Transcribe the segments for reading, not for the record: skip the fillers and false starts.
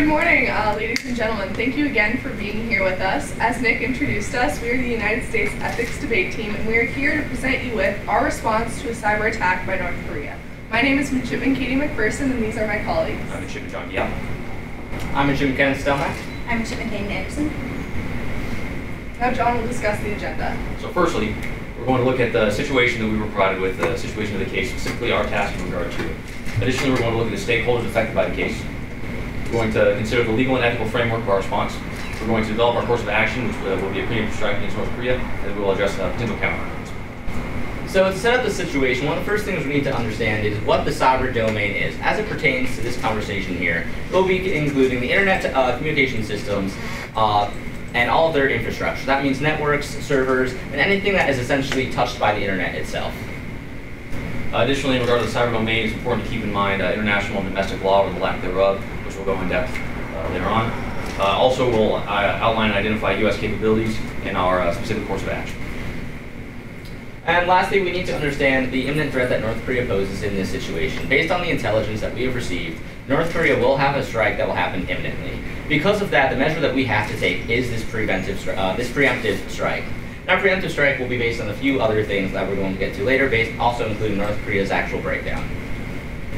Good morning, ladies and gentlemen. Thank you again for being here with us. As Nick introduced us, we are the United States Ethics Debate Team, and we are here to present you with our response to a cyber attack by North Korea. My name is Midshipman Katie McPherson, and these are my colleagues. I'm Midshipman John Giap. I'm Midshipman Kenneth Stelmack. I'm Midshipman Hayden Anderson. Now John will discuss the agenda. So firstly, we're going to look at the situation that we were provided with, the situation of the case, specifically our task in regard to it. Additionally, we're going to look at the stakeholders affected by the case. We're going to consider the legal and ethical framework of our response. We're going to develop our course of action, which will be a preemptive strike against North Korea, and we will address potential countermeasures. So to set up the situation, one of the first things we need to understand is what the cyber domain is. As it pertains to this conversation here, we'll be including the internet communication systems and all of their infrastructure. That means networks, servers, and anything that is essentially touched by the internet itself. Additionally, in regard to the cyber domain, it's important to keep in mind international and domestic law, or the lack thereof, which we'll go in depth later on. Also, we'll outline and identify U.S. capabilities in our specific course of action. And lastly, we need to understand the imminent threat that North Korea poses in this situation. Based on the intelligence that we have received, North Korea will have a strike that will happen imminently. Because of that, the measure that we have to take is this preemptive strike. Now, preemptive strike will be based on a few other things that we're going to get to later, also including North Korea's actual breakdown.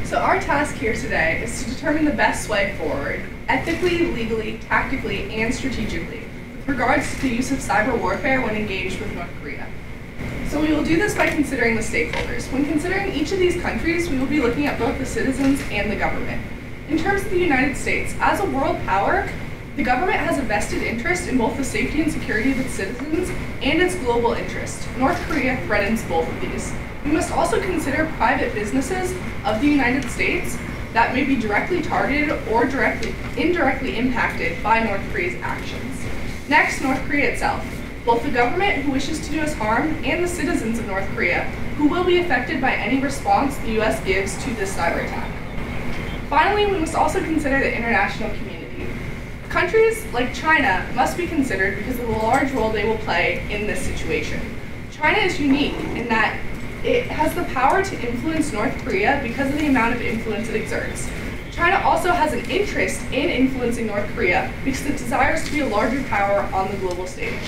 So our task here today is to determine the best way forward, ethically, legally, tactically, and strategically, with regards to the use of cyber warfare when engaged with North Korea. So we will do this by considering the stakeholders. When considering each of these countries, we will be looking at both the citizens and the government. In terms of the United States, as a world power, the government has a vested interest in both the safety and security of its citizens and its global interest. North Korea threatens both of these. We must also consider private businesses of the United States that may be directly targeted or indirectly impacted by North Korea's actions. Next, North Korea itself. Both the government who wishes to do us harm and the citizens of North Korea who will be affected by any response the U.S. gives to this cyber attack. Finally, we must also consider the international community. Countries like China must be considered because of the large role they will play in this situation. China is unique in that it has the power to influence North Korea because of the amount of influence it exerts. China also has an interest in influencing North Korea because it desires to be a larger power on the global stage.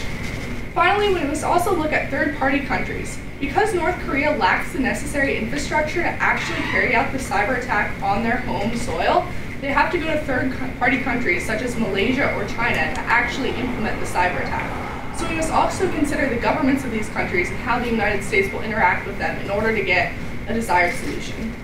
Finally, we must also look at third-party countries. Because North Korea lacks the necessary infrastructure to actually carry out the cyber attack on their home soil, they have to go to third-party countries such as Malaysia or China to actually implement the cyber attack. So we must also consider the governments of these countries and how the United States will interact with them in order to get a desired solution.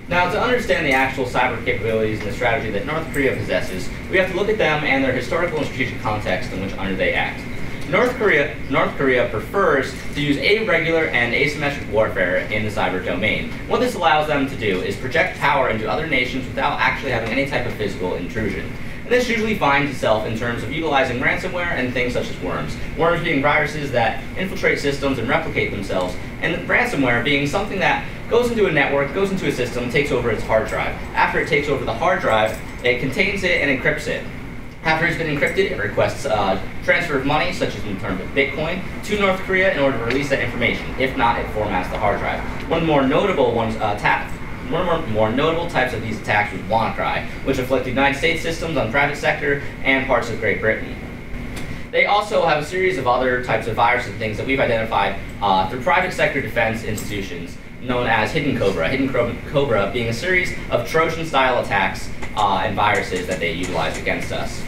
Now, to understand the actual cyber capabilities and the strategy that North Korea possesses, we have to look at them and their historical and strategic context in which under they act. North Korea prefers to use irregular and asymmetric warfare in the cyber domain. What this allows them to do is project power into other nations without actually having any type of physical intrusion. And this usually finds itself in terms of utilizing ransomware and things such as worms. Worms being viruses that infiltrate systems and replicate themselves, and ransomware being something that goes into a network, goes into a system, takes over its hard drive. After it takes over the hard drive, it contains it and encrypts it. After it's been encrypted, it requests transfer of money, such as in terms of Bitcoin, to North Korea in order to release that information. If not, it formats the hard drive. One of the more notable types of these attacks was WannaCry, which afflicted United States systems on private sector and parts of Great Britain. They also have a series of other types of viruses and things that we've identified through private sector defense institutions, known as Hidden Cobra. Hidden Cobra being a series of Trojan-style attacks and viruses that they utilize against us.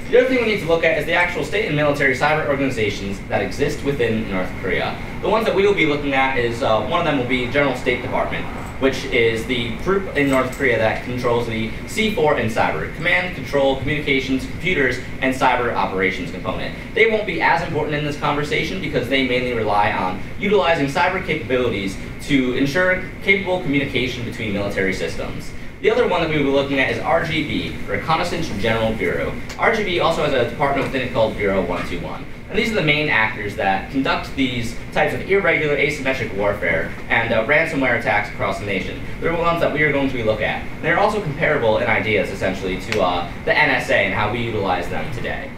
The other thing we need to look at is the actual state and military cyber organizations that exist within North Korea. The ones that we will be looking at is, one of them will be General State Department, which is the group in North Korea that controls the C4 and cyber, command, control, communications, computers, and cyber operations component. They won't be as important in this conversation because they mainly rely on utilizing cyber capabilities to ensure capable communication between military systems. The other one that we will be looking at is RGB, Reconnaissance General Bureau. RGB also has a department within it called Bureau 121. And these are the main actors that conduct these types of irregular asymmetric warfare and ransomware attacks across the nation. They're the ones that we are going to be looking at. And they're also comparable in ideas, essentially, to the NSA and how we utilize them today.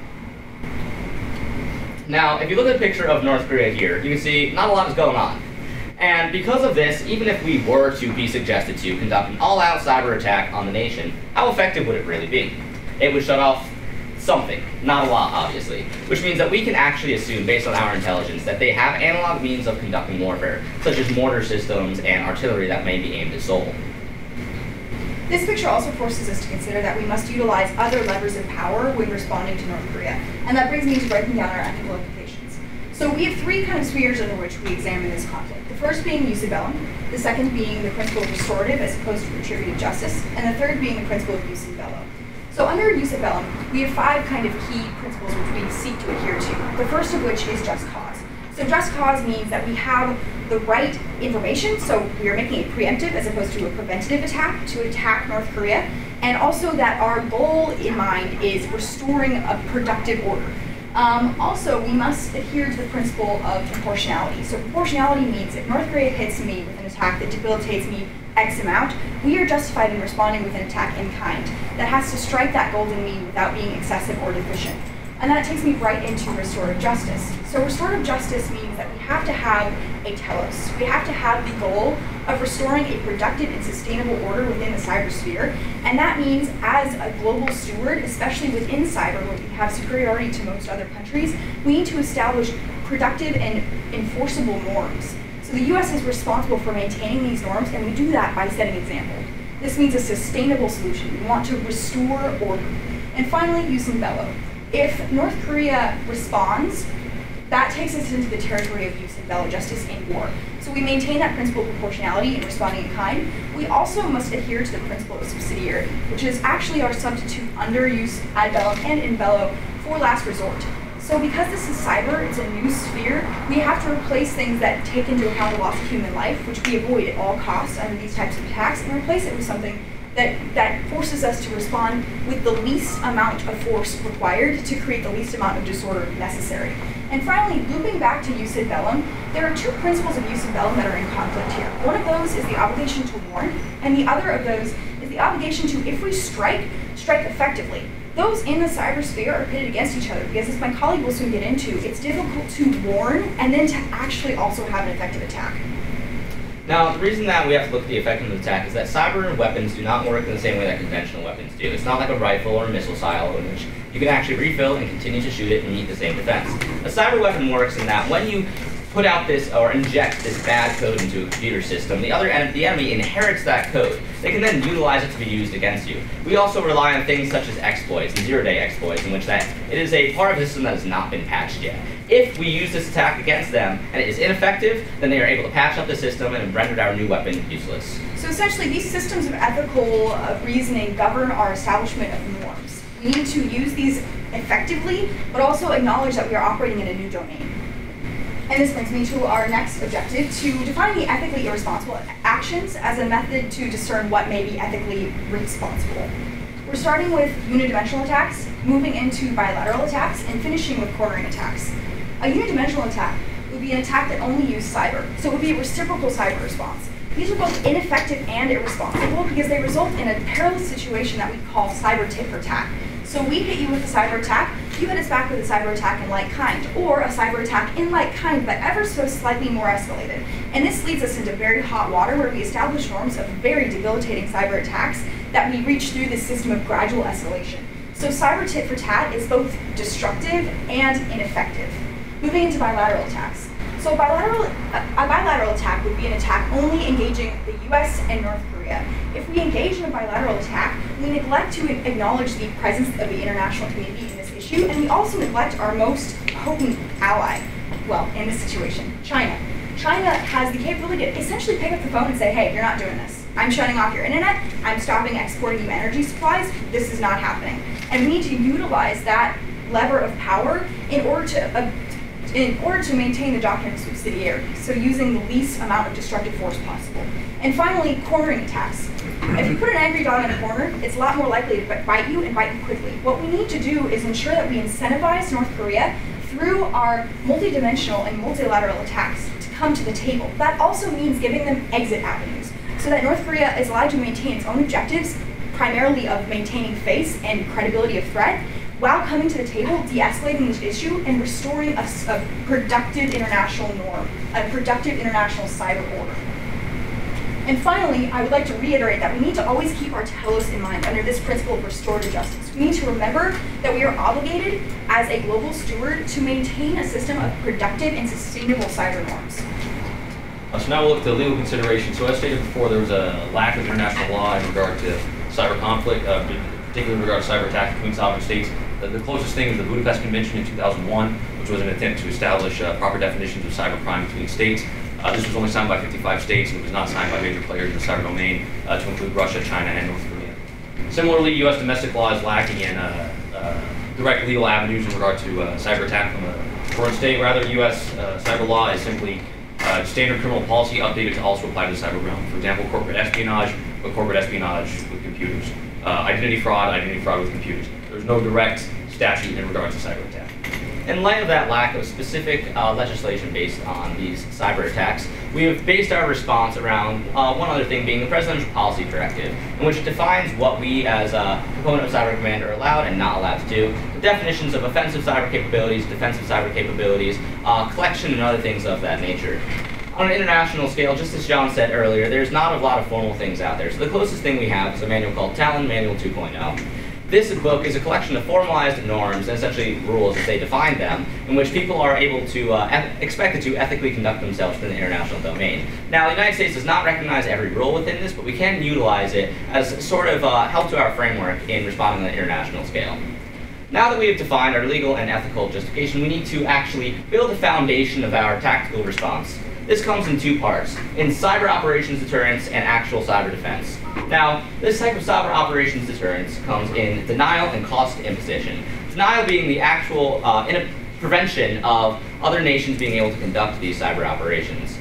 Now, if you look at a picture of North Korea here, you can see not a lot is going on. And because of this, even if we were to be suggested to conduct an all-out cyber attack on the nation, how effective would it really be? it would shut off something, not a lot obviously, which means that we can actually assume, based on our intelligence, that they have analog means of conducting warfare, such as mortar systems and artillery that may be aimed at Seoul. This picture also forces us to consider that we must utilize other levers of power when responding to North Korea, and that brings me to breaking down our ethical implications. So we have three kind of spheres under which we examine this conflict. The first being jus in bellum, the second being the principle of restorative as opposed to retributive justice, and the third being the principle of jus in bello. So under jus in bellum, we have five kind of key principles which we seek to adhere to, the first of which is just cause. So just cause means that we have the right information, so we are making a preemptive as opposed to a preventative attack to attack North Korea, and also that our goal in mind is restoring a productive order. Also, we must adhere to the principle of proportionality. So proportionality means if North Korea hits me with an attack that debilitates me X amount, we are justified in responding with an attack in kind that has to strike that golden mean without being excessive or deficient. And that takes me right into restorative justice. So restorative justice means that we have to have a telos. We have to have the goal of restoring a productive and sustainable order within the cybersphere. And that means as a global steward, especially within cyber where we have superiority to most other countries, we need to establish productive and enforceable norms. So the US is responsible for maintaining these norms, and we do that by setting example. This means a sustainable solution. We want to restore order. And finally, jus in bello. If North Korea responds, that takes us into the territory of jus in bello, justice in war. So we maintain that principle of proportionality in responding in kind. We also must adhere to the principle of subsidiarity, which is actually our substitute under jus ad bellum and in bello for last resort. So because this is cyber, it's a new sphere, we have to replace things that take into account the loss of human life, which we avoid at all costs under these types of attacks, and replace it with something that forces us to respond with the least amount of force required to create the least amount of disorder necessary. And finally, looping back to jus in bellum, there are two principles of jus in bellum that are in conflict here. One of those is the obligation to warn, and the other of those is the obligation to, if we strike, strike effectively. Those in the cybersphere are pitted against each other because, as my colleague will soon get into, it's difficult to warn and then to actually also have an effective attack. Now, the reason that we have to look at the effectiveness of attack is that cyber weapons do not work in the same way that conventional weapons do. It's not like a rifle or a missile silo in which you can actually refill and continue to shoot it and meet the same defense. A cyber weapon works in that when you put out this or inject this bad code into a computer system, the enemy inherits that code. They can then utilize it to be used against you. We also rely on things such as exploits and zero-day exploits, in which that it is a part of the system that has not been patched yet. If we use this attack against them and it is ineffective, then they are able to patch up the system and have rendered our new weapon useless. So essentially, these systems of ethical reasoning govern our establishment of norms. We need to use these effectively, but also acknowledge that we are operating in a new domain. And this brings me to our next objective, to define the ethically irresponsible actions as a method to discern what may be ethically responsible. We're starting with unidimensional attacks, moving into bilateral attacks, and finishing with cornering attacks. A unidimensional attack would be an attack that only used cyber, so it would be a reciprocal cyber response. These are both ineffective and irresponsible because they result in a perilous situation that we call cyber tit for tat. So we hit you with a cyber attack, you hit us back with a cyber attack in like kind, or a cyber attack in like kind, but ever so slightly more escalated. And this leads us into very hot water where we establish norms of very debilitating cyber attacks that we reach through this system of gradual escalation. So cyber tit for tat is both destructive and ineffective. Moving into bilateral attacks. So a bilateral attack would be an attack only engaging the US and North Korea. If we engage in a bilateral attack, we neglect to acknowledge the presence of the international community in this issue, and we also neglect our most potent ally, well, in this situation, China. China has the capability to essentially pick up the phone and say, hey, you're not doing this. I'm shutting off your internet, I'm stopping exporting you energy supplies, this is not happening. And we need to utilize that lever of power in order to maintain the doctrine of subsidiarity, so using the least amount of destructive force possible. And finally, cornering attacks. If you put an angry dog in a corner, it's a lot more likely to bite you and bite you quickly. What we need to do is ensure that we incentivize North Korea through our multidimensional and multilateral attacks to come to the table. That also means giving them exit avenues, so that North Korea is allowed to maintain its own objectives, primarily of maintaining face and credibility of threat, while coming to the table, de-escalating this issue, and restoring a productive international norm, a productive international cyber order. And finally, I would like to reiterate that we need to always keep our telos in mind under this principle of restorative justice. We need to remember that we are obligated as a global steward to maintain a system of productive and sustainable cyber norms. So now we'll look at the legal considerations. So as stated before, there was a lack of international law in regard to cyber conflict, particularly in regard to cyber attacks between sovereign states. The closest thing is the Budapest Convention in 2001, which was an attempt to establish proper definitions of cybercrime between states. This was only signed by 55 states and was not signed by major players in the cyber domain, to include Russia, China, and North Korea. Similarly, U.S. domestic law is lacking in direct legal avenues in regard to cyber attack from a foreign state. Rather, U.S. Cyber law is simply standard criminal policy updated to also apply to the cyber realm. For example, corporate espionage, but corporate espionage with computers. Identity fraud with computers. There's no direct statute in regards to cyber attack. In light of that lack of specific legislation based on these cyber attacks, we have based our response around one other thing being the Presidential Policy Directive, in which it defines what we as a component of Cyber Command are allowed and not allowed to do, the definitions of offensive cyber capabilities, defensive cyber capabilities, collection and other things of that nature. On an international scale, just as John said earlier, there's not a lot of formal things out there. So the closest thing we have is a manual called Talon Manual 2.0. This book is a collection of formalized norms and essentially rules as they define them, in which people are able to, expected to ethically conduct themselves in the international domain. Now, the United States does not recognize every rule within this, but we can utilize it as sort of help to our framework in responding on the international scale. Now that we have defined our legal and ethical justification, we need to actually build a foundation of our tactical response. This comes in two parts, in cyber operations deterrence and actual cyber defense. Now, this type of cyber operations deterrence comes in denial and cost imposition. Denial being the actual prevention of other nations being able to conduct these cyber operations.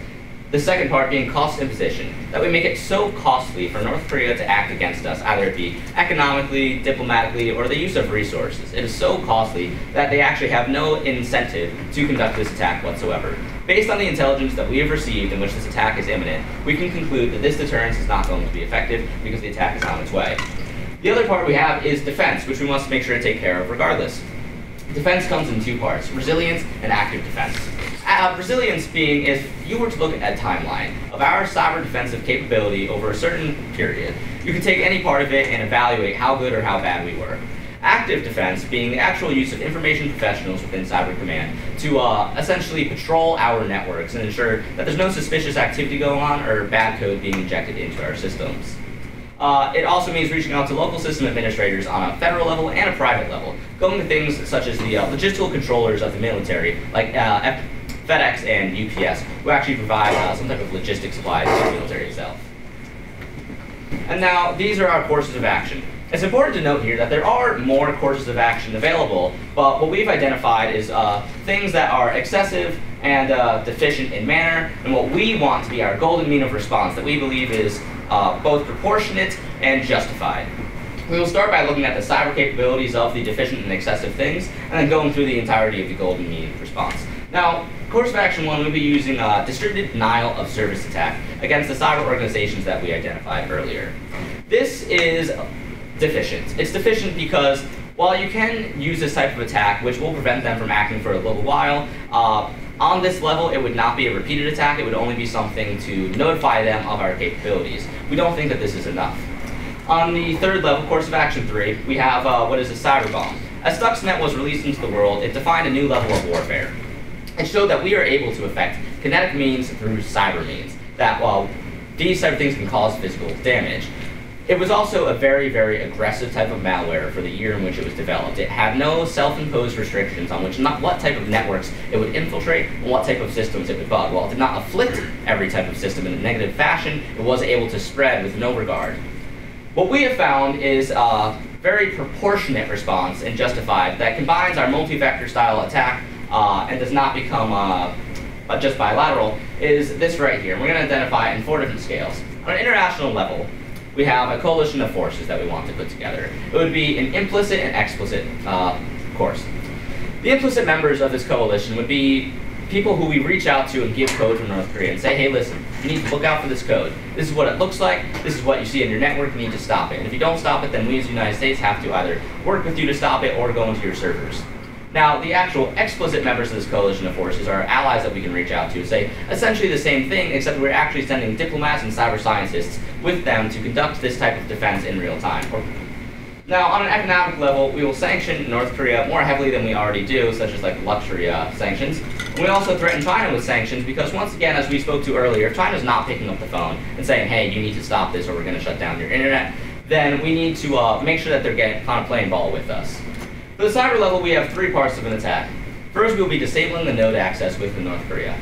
The second part being cost imposition, that we make it so costly for North Korea to act against us, either it be economically, diplomatically, or the use of resources. It is so costly that they actually have no incentive to conduct this attack whatsoever. Based on the intelligence that we have received in which this attack is imminent, we can conclude that this deterrence is not going to be effective because the attack is on its way. The other part we have is defense, which we must make sure to take care of regardless. Defense comes in two parts, resilience and active defense. Resilience being, if you were to look at a timeline of our cyber defensive capability over a certain period, you can take any part of it and evaluate how good or how bad we were. Active defense being the actual use of information professionals within Cyber Command to essentially patrol our networks and ensure that there's no suspicious activity going on or bad code being injected into our systems. It also means reaching out to local system administrators on a federal level and a private level, going to things such as the logistical controllers of the military, like FedEx and UPS, who actually provide some type of logistics supplies to the military itself. And now, these are our courses of action. It's important to note here that there are more courses of action available, but what we've identified is things that are excessive and deficient in manner, and what we want to be our golden mean of response that we believe is both proportionate and justified. We will start by looking at the cyber capabilities of the deficient and excessive things, and then going through the entirety of the golden mean response. Now, course of action 1, we'll be using distributed denial of service attack against the cyber organizations that we identified earlier. This is deficient. It's deficient because while you can use this type of attack, which will prevent them from acting for a little while, on this level it would not be a repeated attack, it would only be something to notify them of our capabilities. We don't think that this is enough. On the third level, course of action 3, we have what is a cyber bomb. As Stuxnet was released into the world, it defined a new level of warfare. It showed that we are able to affect kinetic means through cyber means, that while these type of things can cause physical damage. It was also a very, very aggressive type of malware for the year in which it was developed. It had no self-imposed restrictions on what type of networks it would infiltrate and what type of systems it would bug. While it did not afflict every type of system in a negative fashion, it was able to spread with no regard. What we have found is a very proportionate response and justified that combines our multi-vector style attack and does not become just bilateral, is this right here. We're going to identify it in 4 different scales. On an international level, we have a coalition of forces that we want to put together. It would be an implicit and explicit course. The implicit members of this coalition would be people who we reach out to and give code from North Korea and say, hey, listen, you need to look out for this code. This is what it looks like. This is what you see in your network. You need to stop it. And if you don't stop it, then we as the United States have to either work with you to stop it or go into your servers. Now, the actual explicit members of this coalition of forces are allies that we can reach out to, say essentially the same thing, except we're actually sending diplomats and cyber scientists with them to conduct this type of defense in real time. Now, on an economic level, we will sanction North Korea more heavily than we already do, such as like luxury sanctions. And we also threaten China with sanctions because, once again, as we spoke to earlier, if China's not picking up the phone and saying, hey, you need to stop this or we're going to shut down your internet, then we need to make sure that they're getting kind of playing ball with us. For the cyber level, we have three parts of an attack. First, we will be disabling the node access within North Korea.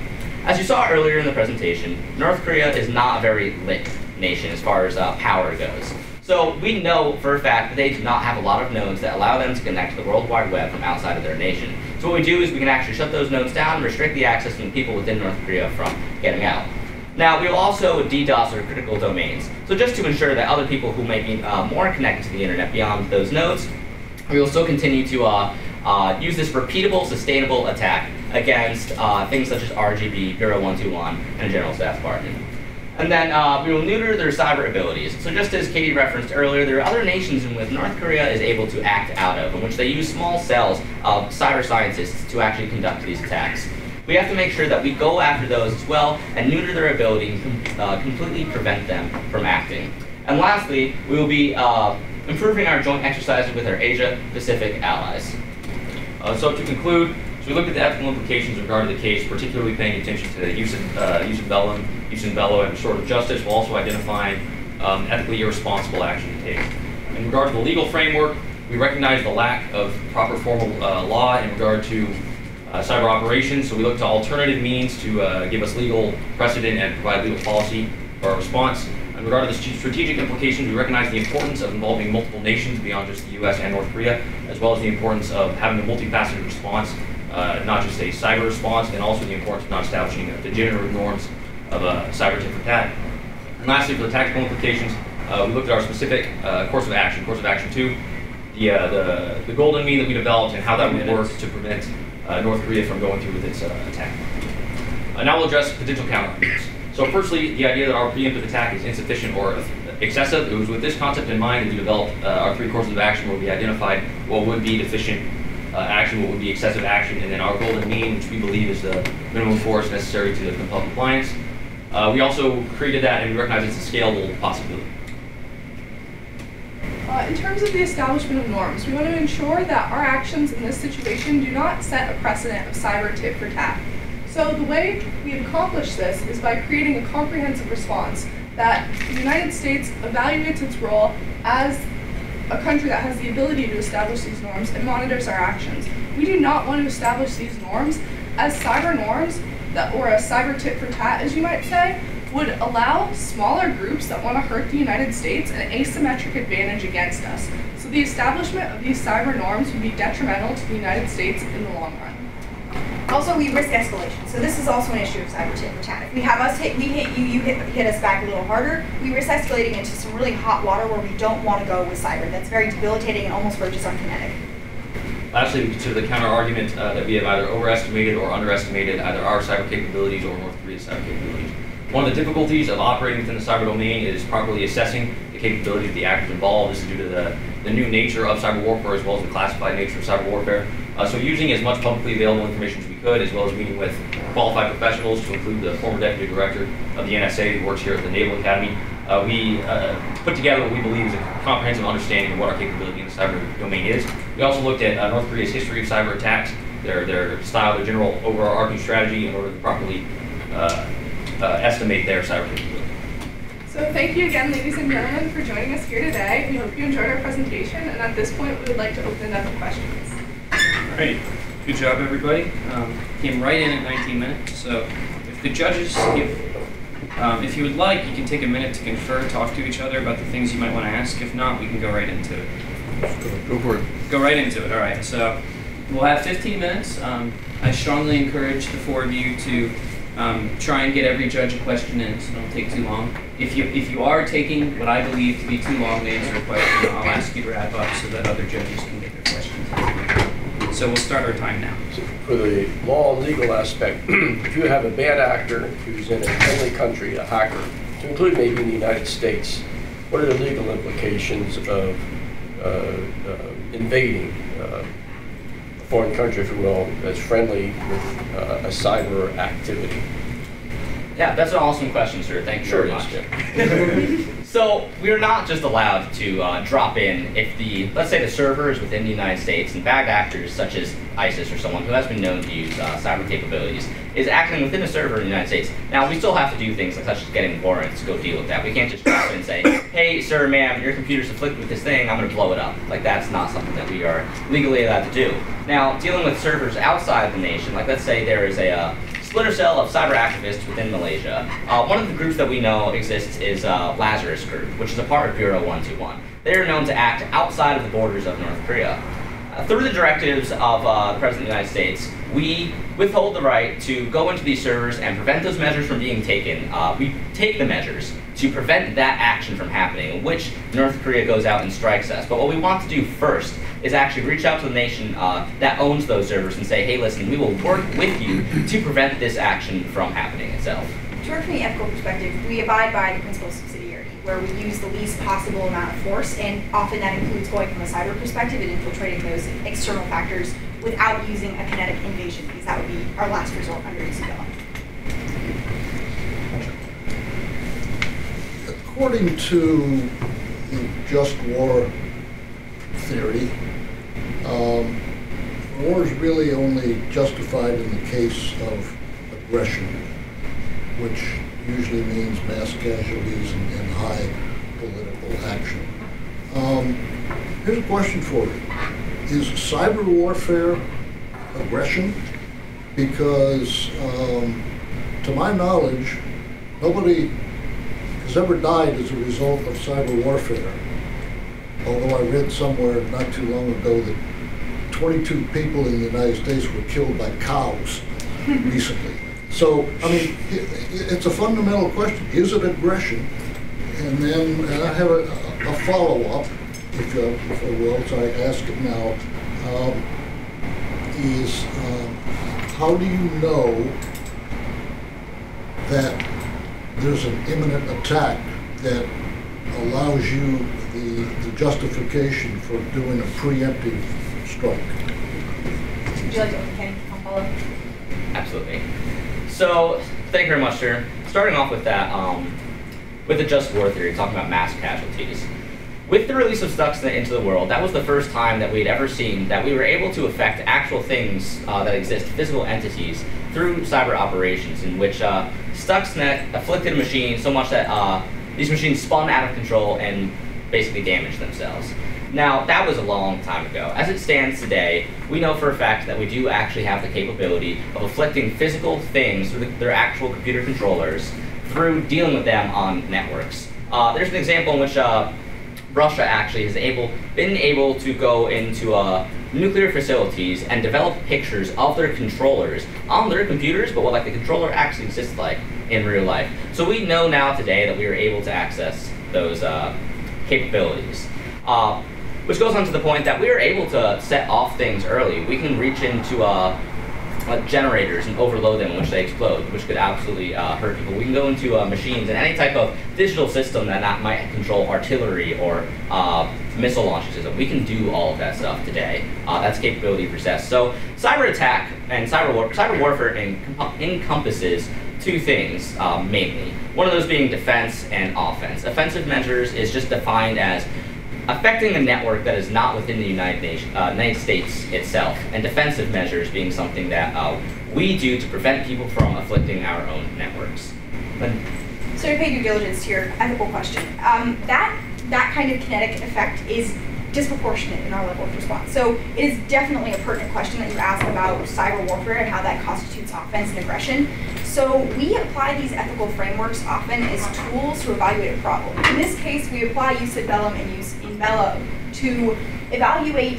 As you saw earlier in the presentation, North Korea is not a very lit nation as far as power goes. So we know for a fact that they do not have a lot of nodes that allow them to connect to the World Wide Web from outside of their nation. So what we do is we can actually shut those nodes down and restrict the access from the people within North Korea from getting out. Now, we will also DDoS their critical domains. So just to ensure that other people who may be more connected to the internet beyond those nodes, we will still continue to use this repeatable, sustainable attack against things such as RGB, Bureau 121, and General Staff Department. And then we will neuter their cyber abilities. So just as Katie referenced earlier, there are other nations in which North Korea is able to act out of, in which they use small cells of cyber scientists to actually conduct these attacks. We have to make sure that we go after those as well and neuter their ability and completely prevent them from acting. And lastly, we will be improving our joint exercises with our Asia-Pacific allies. So to conclude, we looked at the ethical implications regarding the case, particularly paying attention to the use of bello, and restorative justice, while also identifying ethically irresponsible action to take. In regard to the legal framework, we recognize the lack of proper formal law in regard to cyber operations, so we look to alternative means to give us legal precedent and provide legal policy for our response. In regard to the strategic implications, we recognize the importance of involving multiple nations beyond just the U.S. and North Korea, as well as the importance of having a multifaceted response, not just a cyber response, and also the importance of not establishing degenerative norms of a cyber tit for tat. And lastly, for the tactical implications, we looked at our specific course of action 2, the golden mean that we developed and how that would work to prevent North Korea from going through with its attack. Now we'll address potential counterarguments. So firstly, the idea that our preemptive attack is insufficient or excessive. It was with this concept in mind that we developed our 3 courses of action, where we identified what would be deficient action, what would be excessive action, and then our golden mean, which we believe is the minimum force necessary to compel compliance. We also created that, and we recognize it's a scalable possibility. In terms of the establishment of norms, we want to ensure that our actions in this situation do not set a precedent of cyber tit for tat. So the way we accomplish this is by creating a comprehensive response that the United States evaluates its role as a country that has the ability to establish these norms and monitors our actions. We do not want to establish these norms as cyber norms, or a cyber tit for tat, as you might say, would allow smaller groups that want to hurt the United States an asymmetric advantage against us. So the establishment of these cyber norms would be detrimental to the United States in the long run. Also, we risk escalation. So this is also an issue of cyber tit for tat. If we have us hit, we hit you, you hit us back a little harder, we risk escalating into some really hot water where we don't want to go with cyber. That's very debilitating and almost verges on kinetic. Lastly, we consider the counter-argument that we have either overestimated or underestimated either our cyber capabilities or North Korea's cyber capabilities. One of the difficulties of operating within the cyber domain is properly assessing the capabilities of the actors involved. This is due to the new nature of cyber warfare, as well as the classified nature of cyber warfare. So using as much publicly available information as we could, as well as meeting with qualified professionals, to include the former deputy director of the NSA who works here at the Naval Academy, we put together what we believe is a comprehensive understanding of what our capability in the cyber domain is. We also looked at North Korea's history of cyber attacks, their style, their general overarching strategy, in order to properly estimate their cyber capability. So thank you again, ladies and gentlemen, for joining us here today. We hope you enjoyed our presentation, and at this point, we would like to open it up to questions. All right, good job, everybody. Came right in at 19 minutes. So if the judges if you would like, you can take a minute to confer, talk to each other about the things you might want to ask. If not, we can go right into it. Go for it. Go right into it. All right. So we'll have 15 minutes. I strongly encourage the 4 of you to try and get every judge a question in, so don't take too long. If you are taking what I believe to be too long to answer a question, I'll ask you to wrap up so that other judges can get their questions in. So we'll start our time now. So for the law and legal aspect, if you have a bad actor who's in a friendly country, a hacker, to include maybe in the United States, what are the legal implications of invading, foreign country, if you will, that's friendly with a cyber activity? Yeah, that's an awesome question, sir. Thank you very much. So we're not just allowed to drop in if let's say the server is within the United States and bad actors such as ISIS or someone who has been known to use cyber capabilities is acting within the server in the United States. Now, we still have to do things like such as getting warrants to go deal with that. We can't just drop in and say, hey, sir, ma'am, your computer's afflicted with this thing, I'm going to blow it up. Like, that's not something that we are legally allowed to do. Now, dealing with servers outside of the nation, like let's say there is a splitter cell of cyber activists within Malaysia. One of the groups that we know exists is Lazarus Group, which is a part of Bureau 121. They are known to act outside of the borders of North Korea. Through the directives of the President of the United States, we withhold the right to go into these servers and prevent those measures from being taken. We take the measures to prevent that action from happening, in which North Korea goes out and strikes us. But what we want to do first is actually reach out to the nation that owns those servers and say, hey, listen, we will work with you to prevent this action from happening itself. To work from the ethical perspective, we abide by the principle of subsidiarity, where we use the least possible amount of force, and often that includes going from a cyber perspective and infiltrating those external factors without using a kinetic invasion, because that would be our last resort under USNA. According to the just war theory, war is really only justified in the case of aggression, which usually means mass casualties and high political action. Here's a question for you. Is cyber warfare aggression? Because to my knowledge, nobody has ever died as a result of cyber warfare. Although I read somewhere not too long ago that 22 people in the United States were killed by cows recently. So, I mean, it's a fundamental question. Is it aggression? And then I have a follow-up, if I will, so I ask it now, is how do you know that there's an imminent attack that allows you the justification for doing a preemptive strike? Would you like to Kenny follow? Absolutely. So, thank you very much, sir. Starting off with that, with the just war theory, talking about mass casualties. With the release of Stuxnet into the world, that was the first time that we had ever seen that we were able to affect actual things that exist, physical entities, through cyber operations, in which Stuxnet afflicted a machine so much that these machines spun out of control and basically damaged themselves. Now, that was a long time ago. As it stands today, we know for a fact that we do actually have the capability of afflicting physical things through their actual computer controllers through dealing with them on networks. There's an example in which Russia actually has been able to go into nuclear facilities and develop pictures of their controllers on their computers, but what like the controller actually exists like in real life. So we know now today that we are able to access those capabilities. Which goes on to the point that we are able to set off things early. We can reach into generators and overload them in which they explode, which could absolutely hurt people. We can go into machines and any type of digital system that might control artillery or missile launch system. We can do all of that stuff today. That's capability possessed. So cyber attack and cyber warfare encompasses two things mainly. One of those being defense and offense. Offensive measures is just defined as affecting a network that is not within the United States itself, and defensive measures being something that we do to prevent people from afflicting our own networks. So to pay due diligence to your ethical question, that kind of kinetic effect is disproportionate in our level of response. So it is definitely a pertinent question that you ask about cyber warfare and how that constitutes offense and aggression. So we apply these ethical frameworks often as tools to evaluate a problem. In this case, we apply use ad bellum and use in bello to evaluate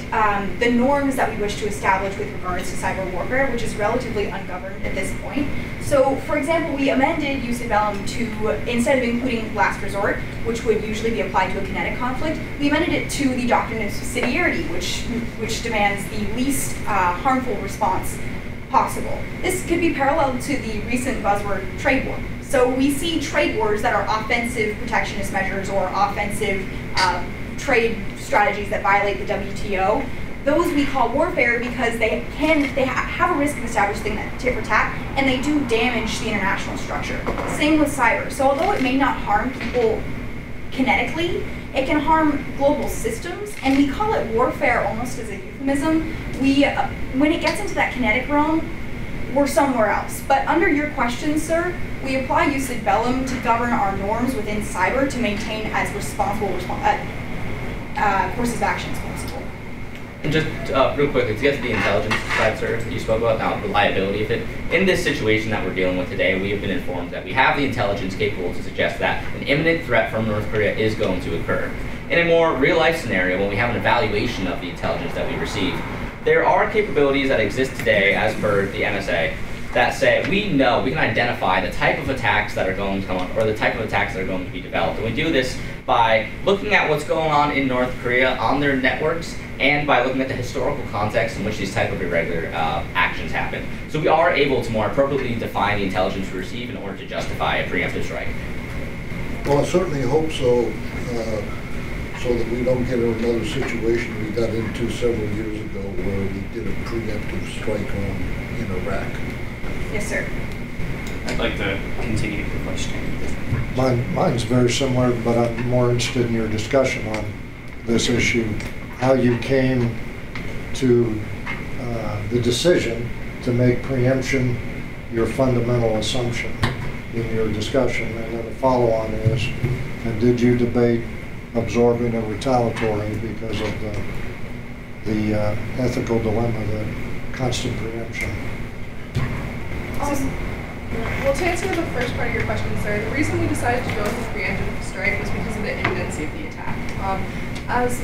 the norms that we wish to establish with regards to cyber warfare, which is relatively ungoverned at this point. So, for example, we amended use ad bellum to, instead of including last resort, which would usually be applied to a kinetic conflict, we amended it to the doctrine of subsidiarity, which demands the least harmful response possible. This could be parallel to the recent buzzword trade war. So we see trade wars that are offensive protectionist measures or offensive trade strategies that violate the WTO those we call warfare because they have a risk of establishing that tit for tat, and they do damage the international structure. Same with cyber. So although it may not harm people kinetically, it can harm global systems, and we call it warfare almost as a euphemism. When it gets into that kinetic realm, we're somewhere else. But under your question, sir, we apply jus ad bellum to govern our norms within cyber to maintain as responsible courses of action as possible. And just real quickly, to get to the intelligence side, sir, that you spoke about, reliability of it. In this situation that we're dealing with today, we have been informed that we have the intelligence capable to suggest that an imminent threat from North Korea is going to occur. In a more real-life scenario, when we have an evaluation of the intelligence that we receive, there are capabilities that exist today, as per the NSA, that say we can identify the type of attacks that are going to come on, or the type of attacks that are going to be developed. And we do this by looking at what's going on in North Korea on their networks, and by looking at the historical context in which these type of irregular actions happen. So we are able to more appropriately define the intelligence we receive in order to justify a preemptive strike. Well, I certainly hope so, so that we don't get another situation we got into several years ago where we did a preemptive strike in Iraq. Yes, sir. I'd like to continue the question. Mine's very similar, but I'm more interested in your discussion on this issue. How you came to the decision to make preemption your fundamental assumption in your discussion. And then the follow-on is, and did you debate absorbing a retaliatory because of the ethical dilemma that constant preemption? Well, to answer the first part of your question, sir, the reason we decided to go with the preemptive strike was because of the imminency of the attack. As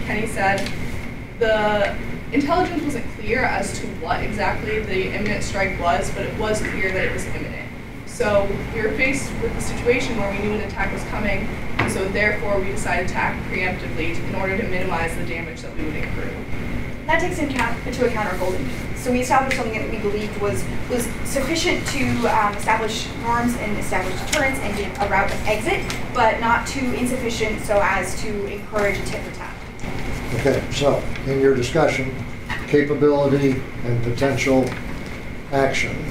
Kenny said, the intelligence wasn't clear as to what exactly the imminent strike was, but it was clear that it was imminent. So we were faced with a situation where we knew an attack was coming, and so therefore we decided to act preemptively in order to minimize the damage that we would incur. That takes into account our golden mean. So we established something that we believed was sufficient to establish norms and establish deterrence and give a route of exit, but not too insufficient so as to encourage a tit for tat. Okay, so in your discussion, capability and potential action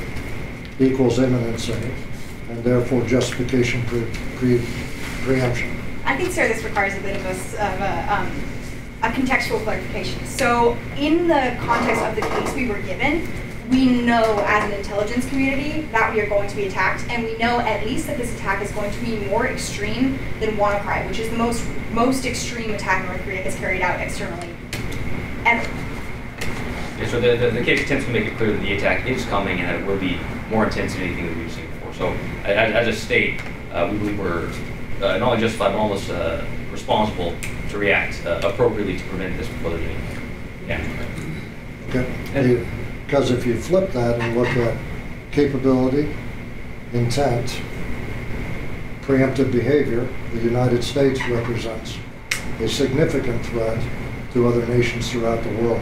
equals imminency, and therefore justification preemption. I think, sir, this requires a bit of a contextual clarification. So in the context of the case we were given, we know as an intelligence community that we are going to be attacked, and we know at least that this attack is going to be more extreme than WannaCry, which is the most extreme attack North Korea has carried out externally ever. Yeah, so the case attempts to make it clear that the attack is coming and that it will be more intense than anything that we've seen before. So as a state, we believe we're not only justified but almost responsible to react appropriately to prevent this before there's any damage. Okay. Because if you flip that and look at capability, intent, preemptive behavior, the United States represents a significant threat to other nations throughout the world.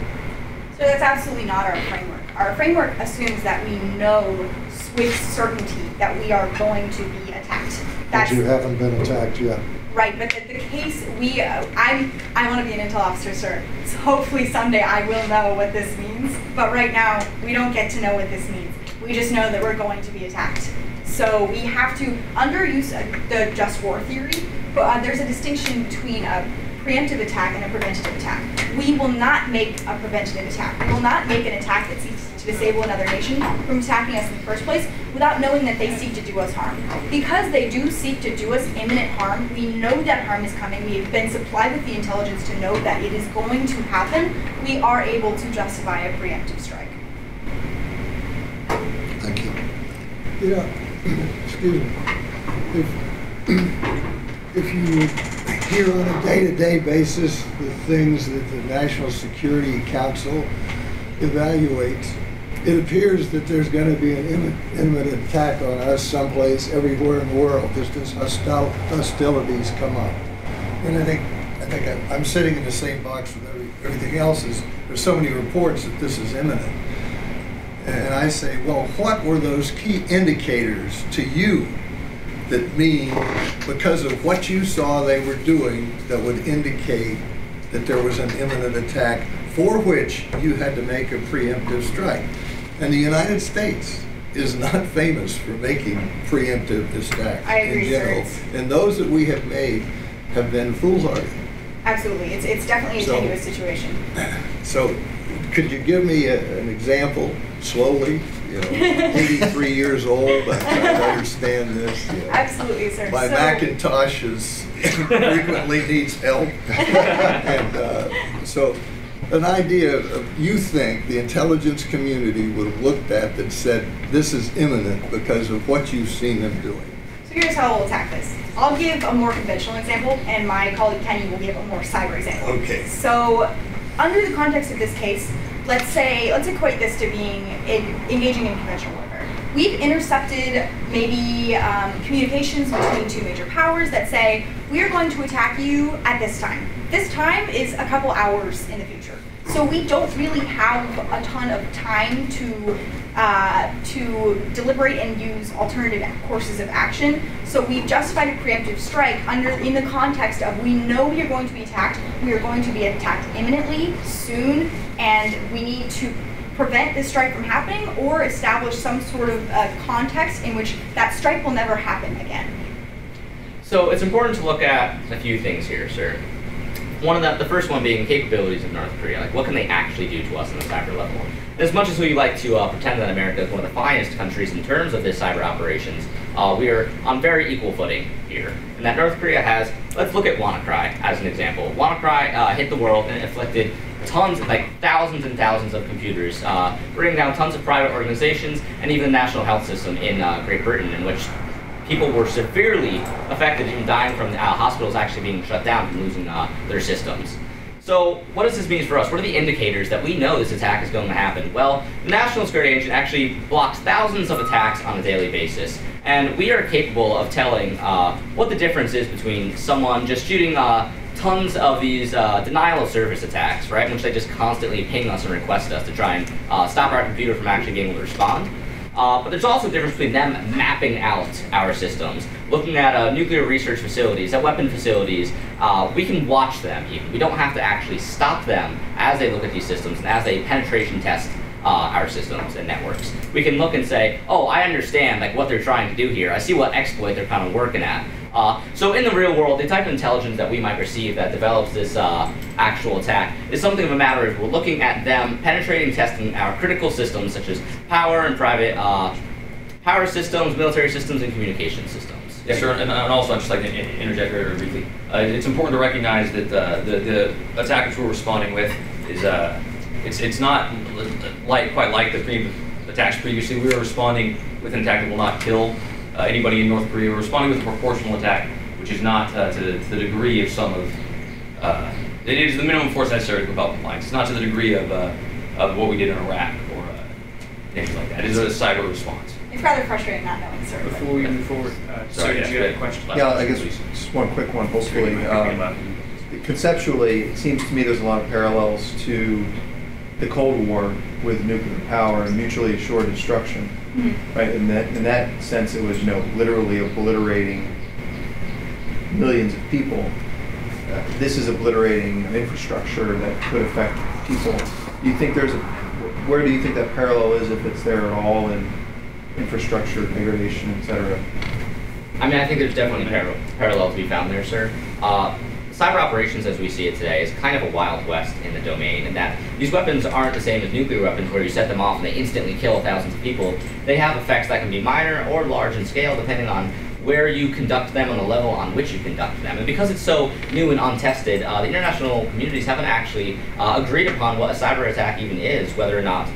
So that's absolutely not our framework. Our framework assumes that we know with certainty that we are going to be attacked. But you haven't been attacked yet. Right, but the case I want to be an intel officer, sir. So hopefully someday I will know what this means. But right now, we don't get to know what this means. We just know that we're going to be attacked. So we have to, under use of the just war theory, there's a distinction between a preemptive attack and a preventative attack. We will not make a preventative attack. We will not make an attack that seeks to disable another nation from attacking us in the first place without knowing that they seek to do us harm. Because they do seek to do us imminent harm, we know that harm is coming. We have been supplied with the intelligence to know that it is going to happen. We are able to justify a preemptive strike. Thank you. Excuse me. If you hear on a day-to-day basis the things that the National Security Council evaluates, it appears that there's going to be an imminent attack on us someplace everywhere in the world, just as hostilities come up. And I think I'm sitting in the same box with everything else. There's so many reports that this is imminent. And I say, well, what were those key indicators to you that mean, because of what you saw they were doing, that would indicate that there was an imminent attack for which you had to make a preemptive strike. And the United States is not famous for making preemptive attacks I agree, in general. sir. And those that we have made have been foolhardy. Absolutely, it's definitely a So- tenuous situation. So, could you give me an example, slowly? You know, 83 years old, I'm trying to understand this. You know. Absolutely, sir. My So- Macintosh frequently needs help. And so, an idea of, you think the intelligence community would have looked at that said, this is imminent because of what you've seen them doing. So here's how we'll attack this. I'll give a more conventional example, and my colleague Kenny will give a more cyber example. Okay. So, under the context of this case, let's equate this to being engaging in conventional warfare. We've intercepted maybe communications between two major powers that say, we are going to attack you at this time. This time is a couple hours in the future. So we don't really have a ton of time to deliberate and use alternative courses of action. So we've justified a preemptive strike in the context of, we know we are going to be attacked, we are going to be attacked imminently, soon, and we need to prevent this strike from happening or establish some sort of context in which that strike will never happen again. So it's important to look at a few things here, sir. The first one being capabilities of North Korea. Like, what can they actually do to us on the cyber level? And as much as we like to pretend that America is one of the finest countries in terms of this cyber operations, we are on very equal footing here. And that North Korea has, let's look at WannaCry as an example. WannaCry hit the world and afflicted tons, like thousands and thousands of computers, bringing down tons of private organizations and even the national health system in Great Britain, in which people were severely affected, even dying from hospitals actually being shut down from losing their systems. So what does this mean for us? What are the indicators that we know this attack is going to happen? Well, the National Security Agency actually blocks thousands of attacks on a daily basis. And we are capable of telling what the difference is between someone just shooting tons of these denial of service attacks, right, in which they just constantly ping us and request us to try and stop our computer from actually being able to respond. But there's also a difference between them mapping out our systems, looking at nuclear research facilities, at weapon facilities. We can watch them even. We don't have to actually stop them as they look at these systems and as they penetration test our systems and networks. We can look and say, oh, I understand like what they're trying to do here. I see what exploit they're kind of working at. So in the real world, the type of intelligence that we might receive that develops this actual attack is something of a matter of we're looking at them penetrating and testing our critical systems such as power and private power systems, military systems, and communication systems. Yes, sir, and also I'd just like to interject very briefly. It's important to recognize that the attack which we're responding with is it's not quite like the attacks previously. We were responding with an attack that will not kill anybody in North Korea. We're responding with a proportional attack, which is not to the degree of some of. It is the minimum force necessary to compel compliance. It's not to the degree of what we did in Iraq or things like that. It is a cyber response. It's rather frustrating not knowing, sir. Before we move forward, Sorry, did you have a question? Yeah, I guess just one quick one, hopefully. Conceptually, it seems to me there's a lot of parallels to the Cold War with nuclear power and mutually assured destruction, right? In that sense, it was literally obliterating millions of people. This is obliterating infrastructure that could affect people. Do you think where do you think that parallel is, if it's there at all, in infrastructure degradation, et cetera? I mean, I think there's definitely parallel to be found there, sir. Cyber operations as we see it today is kind of a wild west in the domain, in that these weapons aren't the same as nuclear weapons where you set them off and they instantly kill thousands of people. They have effects that can be minor or large in scale depending on where you conduct them and the level on which you conduct them. And because it's so new and untested, the international communities haven't actually agreed upon what a cyber attack even is, whether or not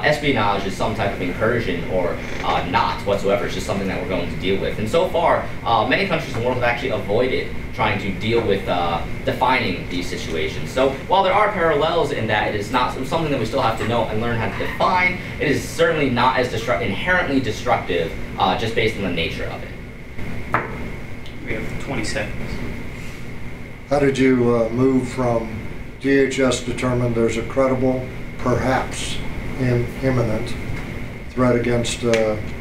espionage is some type of incursion or not whatsoever. It's just something that we're going to deal with. And so far, many countries in the world have actually avoided trying to deal with defining these situations. So while there are parallels in that it is not something that we still have to know and learn how to define, it is certainly not as inherently destructive just based on the nature of it. We have 20 seconds. How did you move from DHS determined there's a credible, perhaps imminent threat against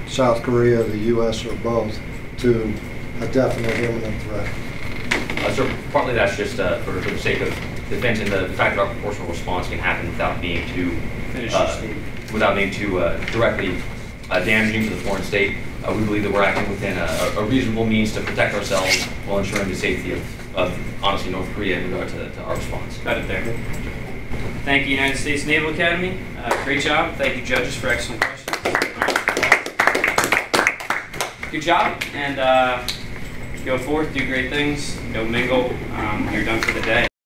South Korea, the U.S., or both, to a definite imminent threat? So partly that's just for the sake of defense and the fact that our proportional response can happen without being too directly damaging to the foreign state. We believe that we're acting within a reasonable means to protect ourselves while ensuring the safety of honestly, North Korea in regard to our response. Got it there. Thank you, United States Naval Academy. Great job. Thank you, judges, for excellent questions. Good job, and go forth, do great things, go mingle. You're done for the day.